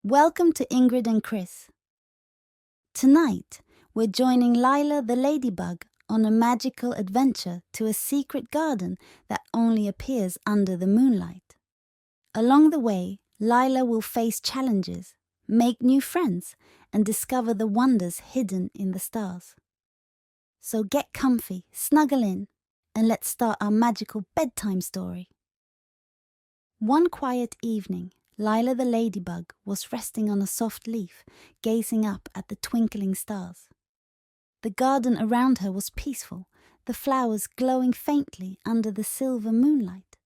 Welcome to Ingrid and Chris. Tonight, we're joining Lila the Ladybug on a magical adventure to a secret garden that only appears under the moonlight. Along the way, Lila will face challenges, make new friends, and discover the wonders hidden in the stars. So get comfy, snuggle in, and let's start our magical bedtime story. One quiet evening, Lila the Ladybug was resting on a soft leaf, gazing up at the twinkling stars. The garden around her was peaceful, the flowers glowing faintly under the silver moonlight.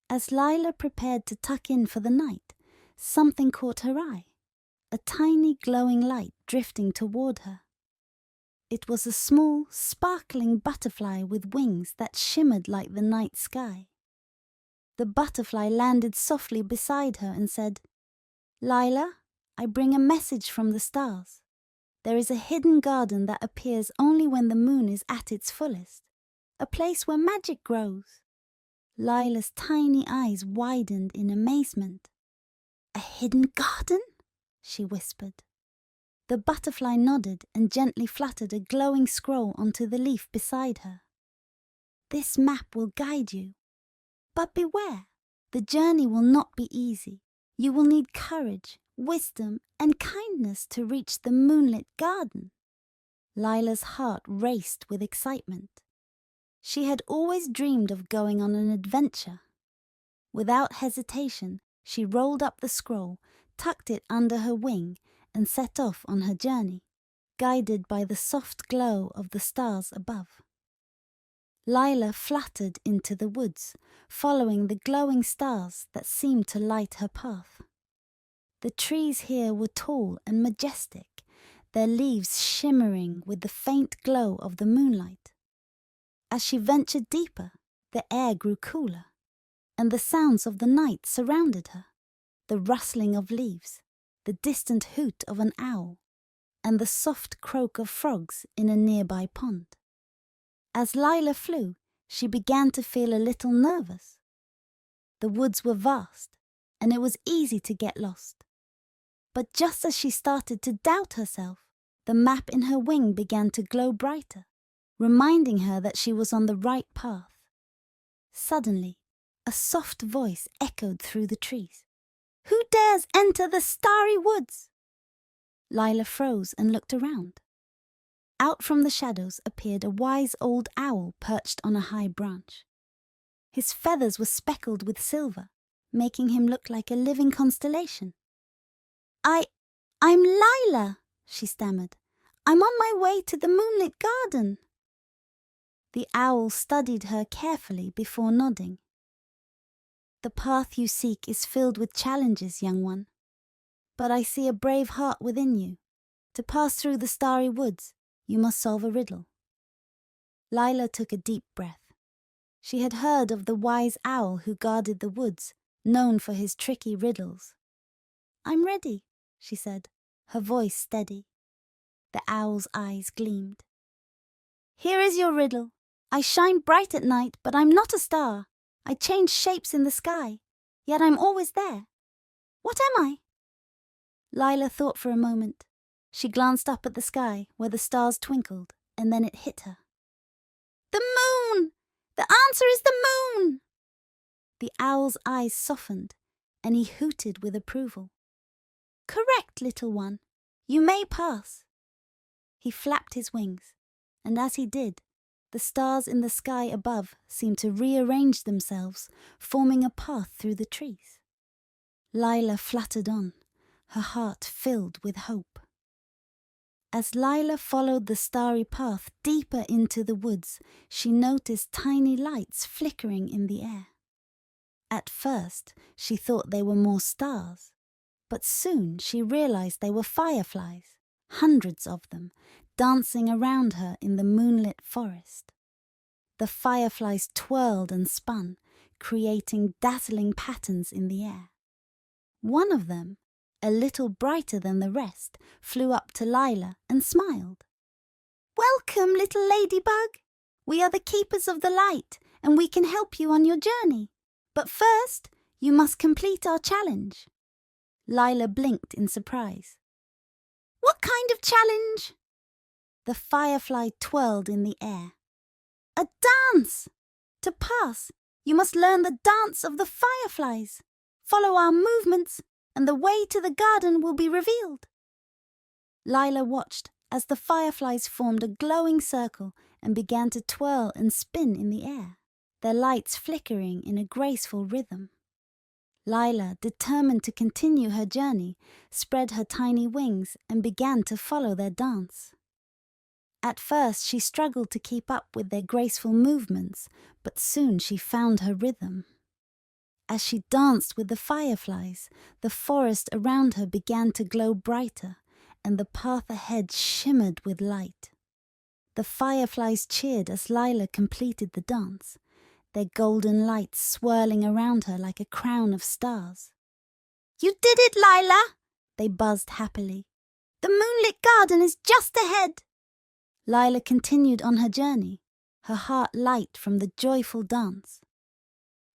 As Lila prepared to tuck in for the night, something caught her eye, a tiny glowing light drifting toward her. It was a small, sparkling butterfly with wings that shimmered like the night sky. The butterfly landed softly beside her and said, "Lila, I bring a message from the stars. There is a hidden garden that appears only when the moon is at its fullest, a place where magic grows." Lila's tiny eyes widened in amazement. "A hidden garden?" she whispered. The butterfly nodded and gently fluttered a glowing scroll onto the leaf beside her. "This map will guide you. But beware, the journey will not be easy. You will need courage, wisdom, and kindness to reach the moonlit garden." Lila's heart raced with excitement. She had always dreamed of going on an adventure. Without hesitation, she rolled up the scroll, tucked it under her wing, and set off on her journey, guided by the soft glow of the stars above. Lila fluttered into the woods, following the glowing stars that seemed to light her path. The trees here were tall and majestic, their leaves shimmering with the faint glow of the moonlight. As she ventured deeper, the air grew cooler, and the sounds of the night surrounded her, the rustling of leaves, the distant hoot of an owl, and the soft croak of frogs in a nearby pond. As Lila flew, she began to feel a little nervous. The woods were vast, and it was easy to get lost. But just as she started to doubt herself, the map in her wing began to glow brighter, reminding her that she was on the right path. Suddenly, a soft voice echoed through the trees. "Who dares enter the starry woods?" Lila froze and looked around. Out from the shadows appeared a wise old owl perched on a high branch. His feathers were speckled with silver, making him look like a living constellation. I'm Lila," she stammered. "I'm on my way to the moonlit garden." The owl studied her carefully before nodding. "The path you seek is filled with challenges, young one. But I see a brave heart within you. To pass through the starry woods, you must solve a riddle." Lila took a deep breath. She had heard of the wise owl who guarded the woods, known for his tricky riddles. "I'm ready," she said, her voice steady. The owl's eyes gleamed. "Here is your riddle. I shine bright at night, but I'm not a star. I change shapes in the sky, yet I'm always there. What am I?" Lila thought for a moment. She glanced up at the sky, where the stars twinkled, and then it hit her. "The moon! The answer is the moon!" The owl's eyes softened, and he hooted with approval. "Correct, little one. You may pass." He flapped his wings, and as he did, the stars in the sky above seemed to rearrange themselves, forming a path through the trees. Lila fluttered on, her heart filled with hope. As Lila followed the starry path deeper into the woods, she noticed tiny lights flickering in the air. At first, she thought they were more stars, but soon she realized they were fireflies, hundreds of them, dancing around her in the moonlit forest. The fireflies twirled and spun, creating dazzling patterns in the air. One of them, a little brighter than the rest, flew up to Lila and smiled. "Welcome, little ladybug. We are the keepers of the light, and we can help you on your journey. But first, you must complete our challenge." Lila blinked in surprise. "What kind of challenge?" The firefly twirled in the air. "A dance! To pass, you must learn the dance of the fireflies. Follow our movements, and the way to the garden will be revealed." Lila watched as the fireflies formed a glowing circle and began to twirl and spin in the air, their lights flickering in a graceful rhythm. Lila, determined to continue her journey, spread her tiny wings and began to follow their dance. At first she struggled to keep up with their graceful movements, but soon she found her rhythm. As she danced with the fireflies, the forest around her began to glow brighter, and the path ahead shimmered with light. The fireflies cheered as Lila completed the dance, their golden lights swirling around her like a crown of stars. "You did it, Lila!" they buzzed happily. "The moonlit garden is just ahead!" Lila continued on her journey, her heart light from the joyful dance.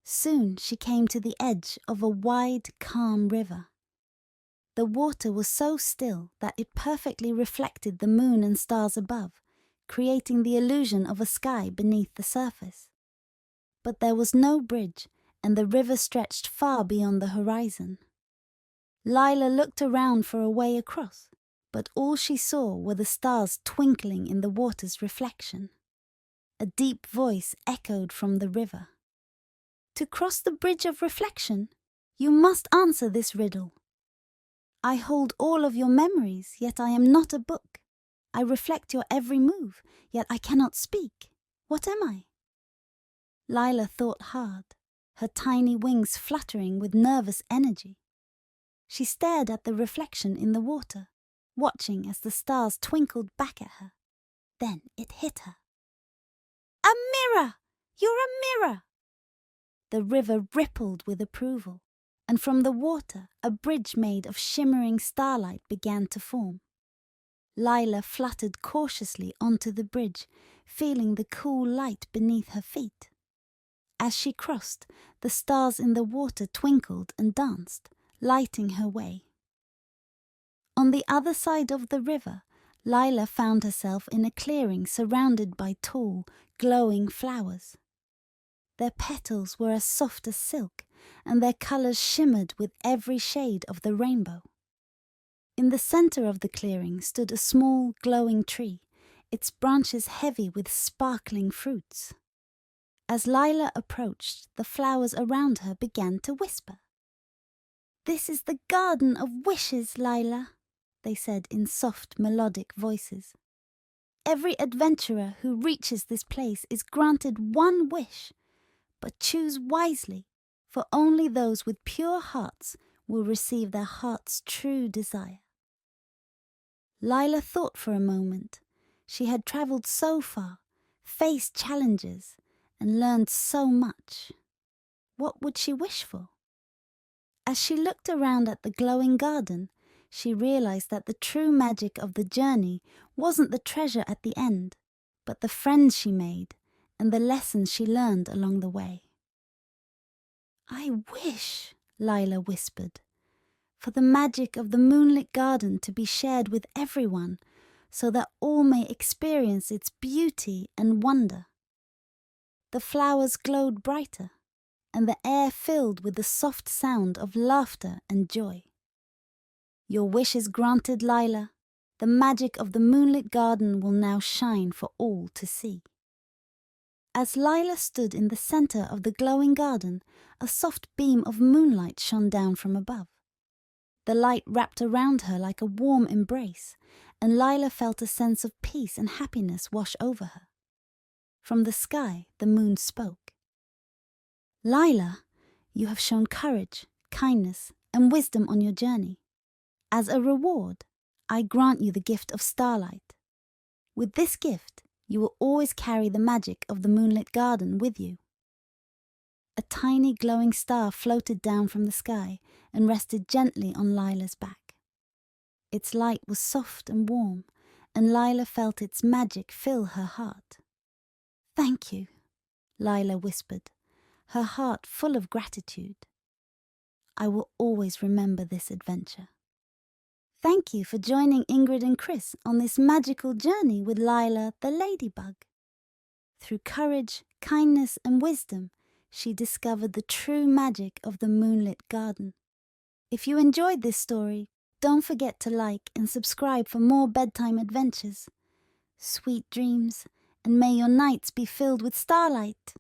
Soon she came to the edge of a wide, calm river. The water was so still that it perfectly reflected the moon and stars above, creating the illusion of a sky beneath the surface. But there was no bridge, and the river stretched far beyond the horizon. Lila looked around for a way across, but all she saw were the stars twinkling in the water's reflection. A deep voice echoed from the river. "To cross the bridge of reflection, you must answer this riddle. I hold all of your memories, yet I am not a book. I reflect your every move, yet I cannot speak. What am I?" Lila thought hard, her tiny wings fluttering with nervous energy. She stared at the reflection in the water, watching as the stars twinkled back at her. Then it hit her. "A mirror! You're a mirror!" The river rippled with approval, and from the water a bridge made of shimmering starlight began to form. Lila fluttered cautiously onto the bridge, feeling the cool light beneath her feet. As she crossed, the stars in the water twinkled and danced, lighting her way. On the other side of the river, Lila found herself in a clearing surrounded by tall, glowing flowers. Their petals were as soft as silk, and their colors shimmered with every shade of the rainbow. In the center of the clearing stood a small, glowing tree, its branches heavy with sparkling fruits. As Lila approached, the flowers around her began to whisper. "This is the Garden of Wishes, Lila," they said in soft, melodic voices. "Every adventurer who reaches this place is granted one wish, but choose wisely, for only those with pure hearts will receive their heart's true desire." Lila thought for a moment. She had traveled so far, faced challenges, and learned so much. What would she wish for? As she looked around at the glowing garden, she realized that the true magic of the journey wasn't the treasure at the end, but the friends she made and the lessons she learned along the way. "I wish," Lila whispered, "for the magic of the moonlit garden to be shared with everyone, so that all may experience its beauty and wonder." The flowers glowed brighter, and the air filled with the soft sound of laughter and joy. "Your wish is granted, Lila. The magic of the moonlit garden will now shine for all to see." As Lila stood in the center of the glowing garden, a soft beam of moonlight shone down from above. The light wrapped around her like a warm embrace, and Lila felt a sense of peace and happiness wash over her. From the sky, the moon spoke. "Lila, you have shown courage, kindness, and wisdom on your journey. As a reward, I grant you the gift of starlight. With this gift, you will always carry the magic of the moonlit garden with you." A tiny glowing star floated down from the sky and rested gently on Lila's back. Its light was soft and warm, and Lila felt its magic fill her heart. "Thank you," Lila whispered, her heart full of gratitude. I will always remember this adventure. Thank you for joining Ingrid and Chris on this magical journey with Lila the Ladybug. Through courage, kindness, and wisdom, she discovered the true magic of the moonlit garden. If you enjoyed this story, don't forget to like and subscribe for more bedtime adventures. Sweet dreams, and may your nights be filled with starlight.